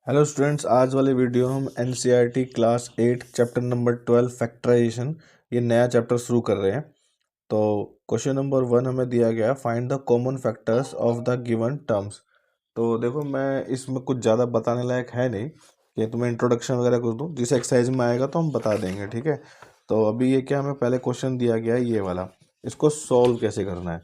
Hello students, आज वाले video हम NCERT class 8 chapter number 12 factorization ये नया चैप्टर शुरू कर रहे हैं। तो क्वेश्चन नंबर 1 हमें दिया गया है, find the common factors of the given terms. तो देखो, मैं इसमें कुछ ज़्यादा बताने लायक है नहीं कि तुम्हें इंट्रोडक्शन वगैरह कुछ दूँ। जिस एक्सरसाइज में आएगा तो हम बता देंगे, ठीक है। तो अभी ये क्या, हमें पहले क्वेश्चन दिया गया है ये वाला, इसको सॉल्व कैसे करना है।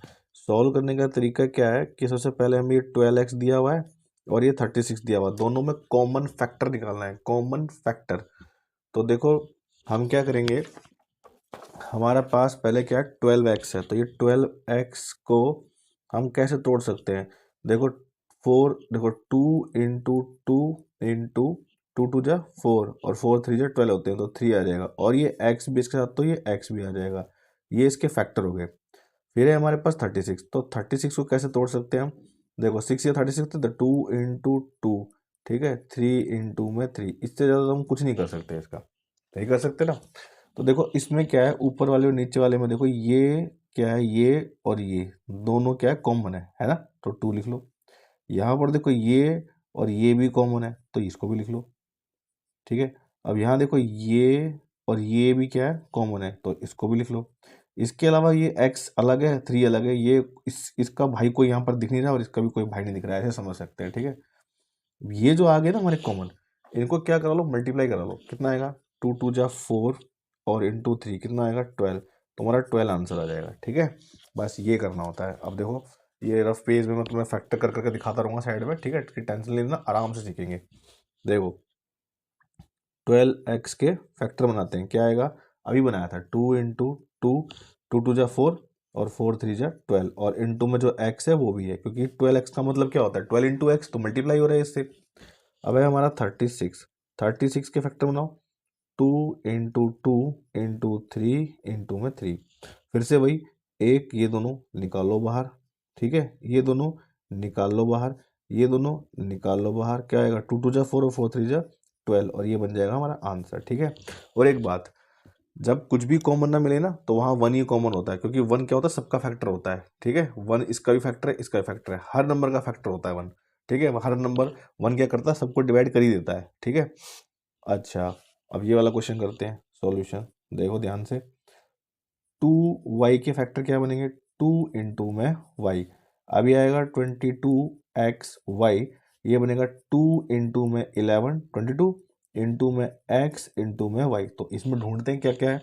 सॉल्व करने का तरीका क्या है कि सबसे पहले हमें ये 12x दिया हुआ है और ये 36 दिया हुआ, दोनों में कॉमन फैक्टर निकालना है, कॉमन फैक्टर। तो देखो, हम क्या करेंगे, हमारा पास पहले क्या है, 12x है, तो ये 12x को हम कैसे तोड़ सकते हैं। देखो, 4, देखो 2 इंटू टू टू जा 4 और 4 3 जा 12 होते हैं, तो 3 आ जाएगा। और ये x भी इसके साथ, तो ये x भी आ जाएगा। ये इसके फैक्टर हो गए। फिर है हमारे पास 36, तो 36 को कैसे तोड़ सकते हैं हम। देखो 6 या 36, तो 2 इंटू 2, ठीक है, 3 इंटू 3, इससे ज़्यादा तो हम कुछ नहीं कर सकते इसका, नहीं कर सकते ना। तो देखो इसमें क्या है, ऊपर वाले और नीचे वाले में देखो, ये क्या है, ये और ये दोनों क्या है, कॉमन है ना, तो 2 लिख लो। यहाँ पर देखो ये और ये भी कॉमन है, तो इसको भी लिख लो, ठीक है। अब यहाँ देखो ये और ये भी क्या है, कॉमन है, तो इसको भी लिख लो। इसके अलावा ये x अलग है, 3 अलग है, ये इसका भाई कोई यहाँ पर दिख नहीं रहा और इसका भी कोई भाई नहीं दिख रहा है, ऐसे समझ सकते हैं, ठीक है। ये जो आ गए ना हमारे कॉमन, इनको क्या करा लो, मल्टीप्लाई करा लो। कितना आएगा, 2 2 जा 4 और इंटू 3 कितना आएगा, 12। तुम्हारा 12 आंसर आ जाएगा, ठीक है। बस ये करना होता है। अब देखो, ये रफ पेज में मैं तुम्हें फैक्टर कर करके दिखाता रहूँगा साइड में, ठीक है, टेंशन लेना, आराम से सीखेंगे। देखो 12x के फैक्टर बनाते हैं, क्या आएगा, अभी बनाया था 2 इंटू 2, 2 2 जा 4 और 4 3 जा 12, और इंटू में जो x है वो भी है, क्योंकि 12x का मतलब क्या होता है, 12 इंटू x, तो मल्टीप्लाई हो रहा है इससे। अब है हमारा 36, 36 के फैक्टर बनाओ, 2 इंटू 2 इंटू 3 इंटू में 3। फिर से वही, एक ये दोनों निकालो बाहर, ठीक है, ये दोनों निकाल लो बाहर, ये दोनों निकाल लो बाहर, क्या आएगा, 2 2 जा 4 और 4 3 जा 12, और ये बन जाएगा हमारा आंसर, ठीक है। और एक बात, जब कुछ भी कॉमन ना मिले ना, तो वहाँ 1 ही कॉमन होता है, क्योंकि 1 क्या होता है, सबका फैक्टर होता है, ठीक है। 1 इसका भी फैक्टर है, इसका भी फैक्टर है, हर नंबर का फैक्टर होता है 1, ठीक है। हर नंबर 1 क्या करता है, सबको डिवाइड कर ही देता है, ठीक है। अच्छा, अब ये वाला क्वेश्चन करते हैं सॉल्यूशन। देखो ध्यान से, 2y के फैक्टर क्या बनेंगे, 2 इंटू में y, अभी आएगा 22xy, ये बनेगा 2 इंटू में 11, 22 इंटू में x इंटू में y। तो इसमें ढूंढते हैं क्या क्या है।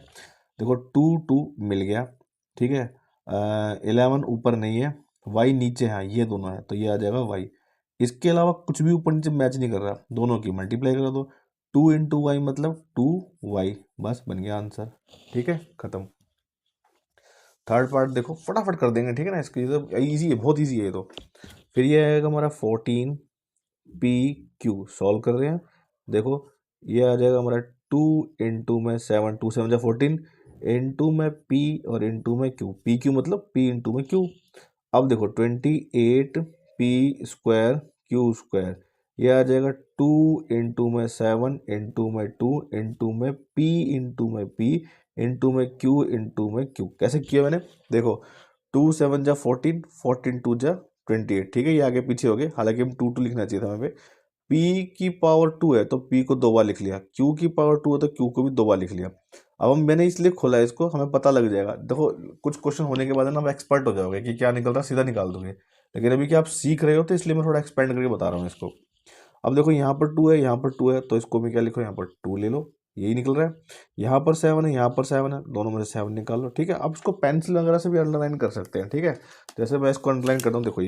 देखो 2 मिल गया, ठीक है। 11 ऊपर नहीं है, y नीचे है, ये दोनों है, तो ये आ जाएगा y। इसके अलावा कुछ भी ऊपर नीचे मैच नहीं कर रहा, दोनों की मल्टीप्लाई कर दो, 2 इंटू y मतलब 2y, बस बन गया आंसर, ठीक है, खत्म। थर्ड पार्ट देखो, फटाफट कर देंगे, ठीक है ना, इसकी ये तो ईजी है, बहुत ईजी है ये तो। फिर ये आएगा हमारा 14 PQ, सॉल्व कर रहे हैं। देखो ये आ जाएगा हमारा 2 इंटू में 7, 2 7 जा 14, इंटू में P और इंटू में Q, PQ मतलब P इंटू में Q। अब देखो 28P² Q², ये आ जाएगा 2 इंटू में 7 इंटू में 2 इंटू में P इंटू में Q कैसे किया मैंने, देखो 2 7 जा 14, 14 2 जा 28, ठीक है, ये आगे पीछे हो गए, हालांकि हम 2 लिखना चाहिए था हमें। P की पावर 2 है तो P को 2 बार लिख लिया, Q की पावर 2 है तो Q को भी 2 बार लिख लिया। अब हम, मैंने इसलिए खोला है इसको, हमें पता लग जाएगा। देखो कुछ क्वेश्चन होने के बाद ना, हम एक्सपर्ट हो जाओगे कि क्या निकल रहा है, सीधा निकाल दोगे। लेकिन अभी क्या आप सीख रहे हो, तो इसलिए मैं थोड़ा एक्सपेंड करके बता रहा हूँ इसको। अब देखो यहाँ पर 2 है, यहाँ पर 2 है, तो इसको भी क्या लिखो, यहाँ पर 2 ले लो, यही निकल रहा है। यहाँ पर 7 है, यहाँ पर 7 है, दोनों में से 7 निकाल लो, ठीक है। अब इसको पेंसिल वगैरह से भी अंडरलाइन कर सकते हैं, ठीक है। जैसे मैं इसको अंडरलाइन करता हूँ, देखो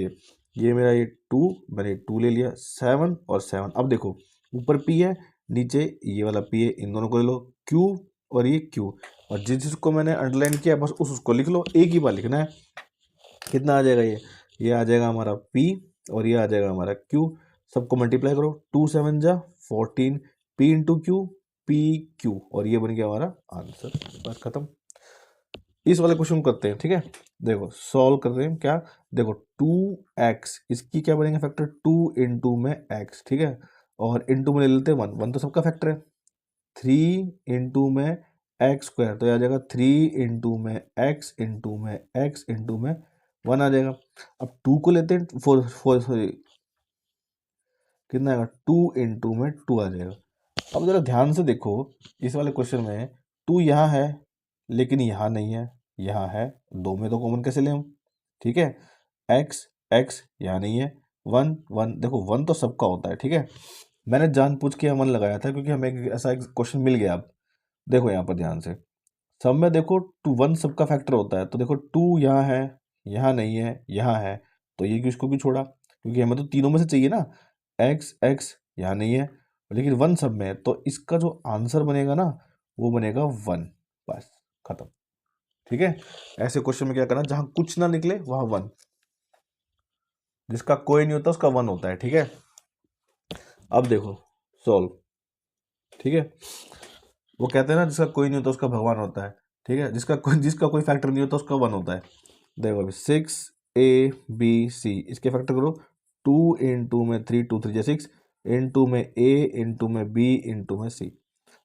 ये मेरा ये 2, मैंने 2 ले लिया, 7 और 7। अब देखो ऊपर P है, नीचे ये वाला P है, इन दोनों को ले लो, Q और ये Q, और जिसको मैंने अंडरलाइन किया बस उसको लिख लो, एक ही बार लिखना है। कितना आ जाएगा, ये आ जाएगा हमारा P और ये आ जाएगा हमारा Q, सबको मल्टीप्लाई करो, 2 7 जा 14, P इंटू Q, और ये बन गया हमारा आंसर, बस खत्म। इस वाले क्वेश्चन करते हैं, ठीक है। देखो सॉल्व कर रहे हैं क्या, देखो 2x, इसकी क्या बनेगा फैक्टर, 2 इंटू में x, ठीक है, और इंटू में ले लेते हैं 1, 1 तो सबका फैक्टर है। 3 इंटू में x², तो ये आ जाएगा 3 इंटू में x इंटू में 1 आ जाएगा। अब 2 को लेते हैं, 4 4 सॉरी कितना आएगा, 2 इंटू में 2 आ जाएगा। अब जरा ध्यान से देखो, इस वाले क्वेश्चन में 2 यहाँ है लेकिन यहाँ नहीं है, यहाँ है, 2 में तो कॉमन कैसे लें हम, ठीक है। एक्स एक्स यहाँ नहीं है, 1 1, देखो 1 तो सबका होता है, ठीक है। मैंने जानबूझ के यहाँ 1 लगाया था क्योंकि हमें ऐसा एक क्वेश्चन मिल गया। अब देखो यहाँ पर ध्यान से, सब में देखो 2 1 सबका फैक्टर होता है, तो देखो 2 यहाँ है, यहाँ नहीं है, यहाँ है, तो ये किसको क्यों छोड़ा, क्योंकि हमें तो तीनों में से चाहिए ना। एक्स एक्स यहाँ नहीं है लेकिन 1 सब में है, तो इसका जो आंसर बनेगा ना वो बनेगा 1, बस खत्म, ठीक है। ऐसे क्वेश्चन में क्या करना, जहां कुछ ना निकले वहां 1, जिसका कोई नहीं होता उसका 1 होता है, ठीक है। अब देखो सॉल्व, ठीक है। वो कहते हैं ना, जिसका कोई नहीं होता उसका भगवान होता है, ठीक है। जिसका कोई फैक्टर नहीं होता उसका 1 होता है। देखो अभी 6 A B C, इसके फैक्टर करो, 2 इंटू में 3, 2 3 6, इंटू में A इंटू में B इंटू में C।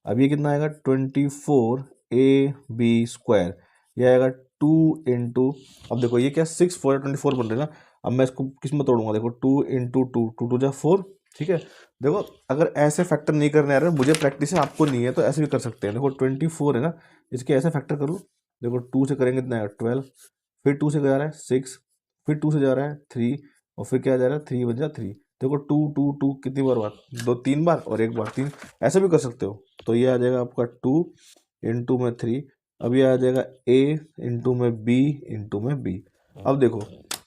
अब ये कितना आएगा, 24AB², ये आएगा 2 इंटू, अब देखो ये क्या 6 4 24 बन रहे हैं ना। अब मैं इसको किस में तोड़ूंगा, देखो 2 इंटू 2, 2 2 जा 4, ठीक है। देखो अगर ऐसे फैक्टर नहीं करने आ रहे, मुझे प्रैक्टिस है आपको नहीं है, तो ऐसे भी कर सकते हैं। देखो 24 है ना, इसके ऐसे फैक्टर करो, देखो 2 से करेंगे कितना आएगा 12, फिर 2 से जा रहा है 6, फिर 2 से जा रहा है 3, और फिर क्या जा रहा है 3 बन जा 3। देखो 2 2 2 कितनी बार, 3 बार और 1 बार 3, ऐसे भी कर सकते हो। तो ये आ जाएगा आपका 2 इंटू में 3, अब ये आ जाएगा A इंटू में B इंटू में B। अब देखो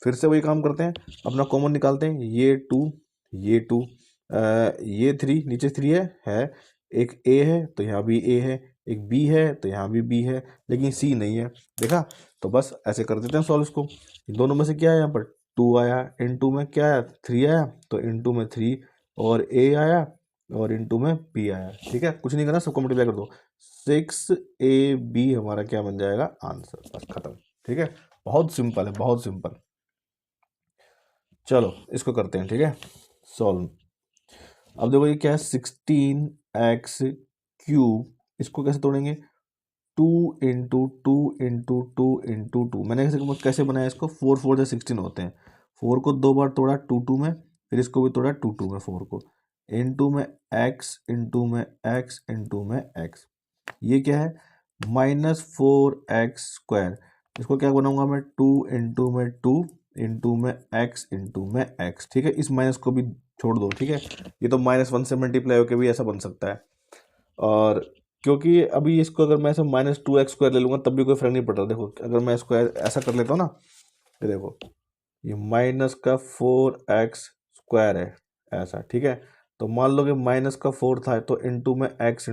फिर से वही काम करते हैं, अपना कॉमन निकालते हैं, ये 2 ये 2, ये 3, नीचे 3 है, एक A है तो यहाँ भी A है, एक B है तो यहाँ भी B है, लेकिन C नहीं है, देखा। तो बस ऐसे कर देते हैं सॉल्व इसको। दोनों में से क्या है, यहाँ पर 2 आया, इनटू में क्या आया 3 आया, तो इनटू में 3, और A आया और इनटू में B आया, ठीक है। कुछ नहीं करना, सबको मल्टीप्लाई कर दो, 6AB हमारा क्या बन जाएगा आंसर, बस खत्म, ठीक है। बहुत सिंपल है, बहुत सिंपल। चलो इसको करते हैं, ठीक है, सॉल्व। अब देखो ये क्या है, 16x³, इसको कैसे तोड़ेंगे, 2 इंटू 2 इंटू 2 इंटू 2, मैंने कैसे बनाया इसको, 4 4 16 होते हैं, 4 को 2 बार तोड़ा 2 2 में, फिर इसको भी तोड़ा 2 2 में, 4 को, इंटू में x इंटू में x इंटू में x, ये क्या है -4x², इसको क्या बनाऊंगा मैं, 2 इंटू में 2 इंटू में x इंटू में x, ठीक है। इस माइनस को भी छोड़ दो, ठीक है। ये तो -1 से मल्टीप्लाई होकर भी ऐसा बन सकता है, और क्योंकि अभी इसको अगर मैं ऐसा -2x² ले लूँगा तब भी कोई फर्क नहीं पड़ रहा। देखो अगर मैं इसको ऐसा कर लेता हूँ ना, ये देखो ये -4x² है ऐसा, ठीक है। तो मान लो कि -4 था, तो इंटू में x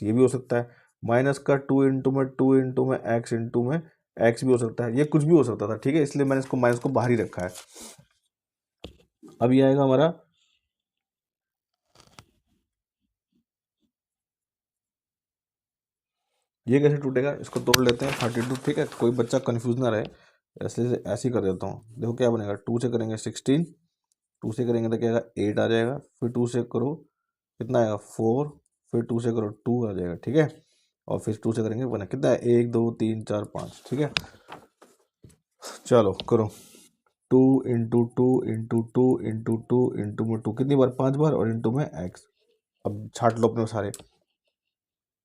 ये भी हो सकता है, -2 इंटू में 2 इंटू में x भी हो सकता है, ये कुछ भी हो सकता था, ठीक है। इसलिए मैंने इसको माइनस को बाहर ही रखा है। अब ये आएगा हमारा, ये कैसे टूटेगा, इसको तोड़ लेते हैं 32, ठीक है, कोई बच्चा कंफ्यूज ना रहे, ऐसे ही कर देता हूँ। देखो क्या बनेगा, 2 से करेंगे 16, 2 से करेंगे तो क्या आएगा 8 आ जाएगा, फिर 2 से करो कितना आएगा 4, फिर 2 से करो 2 आ जाएगा, ठीक है। और फिर 2 से करेंगे बना कितना है 1 2 3 4 5, ठीक है। चलो करो, 2 इंटू 2 इंटू 2 इंटू 2 इंटू में 2 कितनी बार 5 बार, और इंटू में x। अब छाट लो अपने सारे,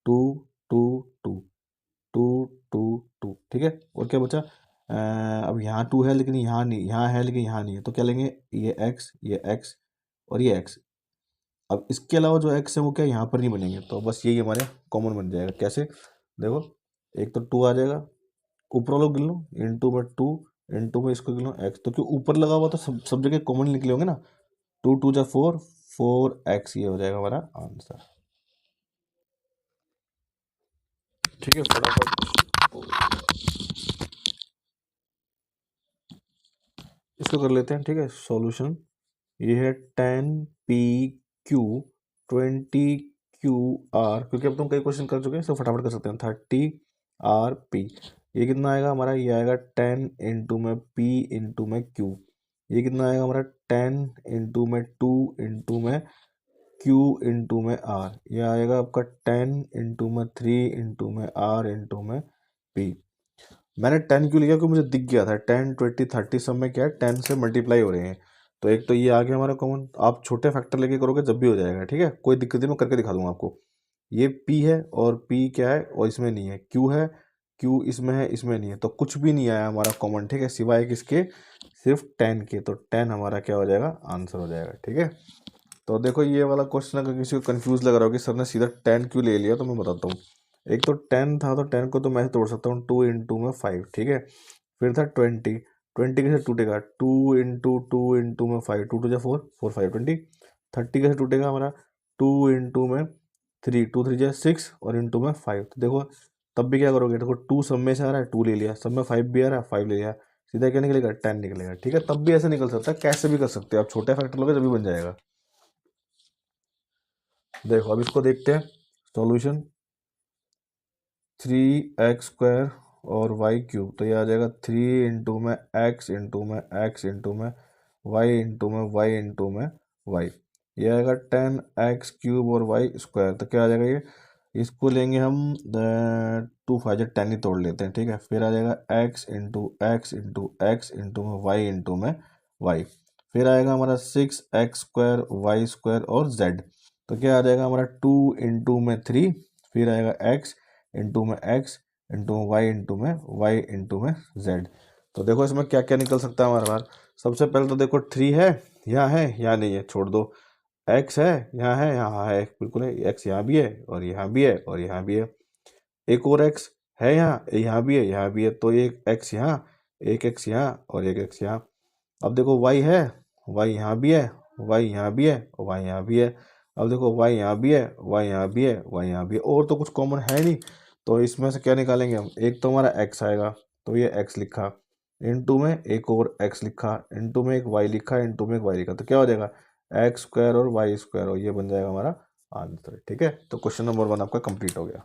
2 2 2 2 2 2, ठीक है। और क्या बचा, अब यहाँ 2 है लेकिन यहाँ नहीं, यहाँ है लेकिन यहाँ नहीं है, तो क्या लेंगे, ये x और ये x। अब इसके अलावा जो x है वो क्या यहाँ पर नहीं बनेंगे, तो बस यही हमारे कॉमन बन जाएगा। कैसे, देखो एक तो 2 आ जाएगा, ऊपर वालों गिन लो, इंटू में 2 इंटू में इसको गिन लो x, तो क्यों ऊपर लगा हुआ तो सब जगह कॉमन निकले होंगे ना, 2 2 जा 4, 4x, ये हो जाएगा हमारा आंसर, ठीक है। फटाफट इसको कर लेते हैं, ठीक है, सॉल्यूशन। ये है 10PQ 20QR, क्योंकि अब तुम कई क्वेश्चन कर चुके हैं, तो फटाफट कर सकते हैं। 30RP, ये कितना आएगा हमारा, ये आएगा 10 इंटू में P इंटू में Q, ये कितना आएगा हमारा 10 इंटू में 2 इंटू में Q इंटू में R, ये आएगा आपका 10 इंटू में 3 इंटू में R इंटू में P। मैंने 10 क्यों लिया, क्योंकि मुझे दिख गया था 10 20 30 सब में क्या है 10 से मल्टीप्लाई हो रहे हैं, तो एक तो ये आ गया हमारा कॉमन। आप छोटे फैक्टर लेके करोगे जब भी हो जाएगा, ठीक है, कोई दिक्कत नहीं, मैं करके दिखा दूंगा आपको। ये P है और P क्या है और इसमें नहीं है, Q है, Q इसमें है, इसमें नहीं है, तो कुछ भी नहीं आया हमारा कॉमन, ठीक है, सिवाय किसके, सिर्फ 10 के। तो 10 हमारा क्या हो जाएगा, आंसर हो जाएगा, ठीक है। तो देखो ये वाला क्वेश्चन अगर किसी को कंफ्यूज लग रहा हो कि सर ने सीधा 10 क्यों ले लिया, तो मैं बताता हूँ। एक तो 10 था, तो 10 को तो मैं तोड़ सकता हूँ 2 इंटू में 5, ठीक है। फिर था 20, 20 कैसे टूटेगा, 2 इंटू में 5, 2 2 जा 4, 4 5 20। 30 कैसे टूटेगा हमारा, 2 इंटू में 3, 2 3 जा 6 और इंटू में 5। तो देखो तब भी क्या करोगे, देखो 2 सब में से आ रहा है, 2 ले लिया, सब में 5 भी आ रहा है, 5 ले लिया, सीधा क्या निकलेगा, 10 निकलेगा, ठीक है। तब भी ऐसे निकल सकता है, कैसे भी कर सकते हो आप, छोटे फैक्टर लोगे जब भी बन जाएगा। देखो अब इसको देखते हैं सॉल्यूशन। 3x² और y³ तो ये आ जाएगा 3 इंटू में x इंटू में y ये आएगा 10x³ और y² तो क्या आ जाएगा ये, इसको लेंगे हम 2 5 10 ही तोड़ लेते हैं, ठीक है। फिर आ जाएगा x इंटू में y फिर आएगा हमारा 6x² y² और z। तो क्या आ जाएगा हमारा 2 इंटू में 3, फिर आएगा x इंटू में z। तो देखो इसमें क्या क्या निकल सकता है हमारे पास। सबसे पहले तो देखो 3 है, यहाँ है, यहाँ नहीं है, छोड़ दो। x है, यहाँ है, बिल्कुल है, x यहाँ भी है और यहाँ भी है और यहाँ भी है। एक और x है, यहाँ भी है, यहाँ भी है, तो एक x यहाँ, एक x यहाँ और एक x यहाँ। अब देखो y है, y यहाँ भी है, y यहाँ भी है और y यहाँ भी है। अब देखो y यहाँ भी है, y यहाँ भी है, y यहाँ भी है, और तो कुछ कॉमन है नहीं। तो इसमें से क्या निकालेंगे हम, एक तो हमारा x आएगा, तो ये x लिखा, इंटू में एक और x लिखा, इंटू में एक y लिखा, इंटू में एक y लिखा, तो क्या हो जाएगा x² और y² और ये बन जाएगा हमारा आंसर, ठीक है। तो क्वेश्चन नंबर 1 आपका कंप्लीट हो गया।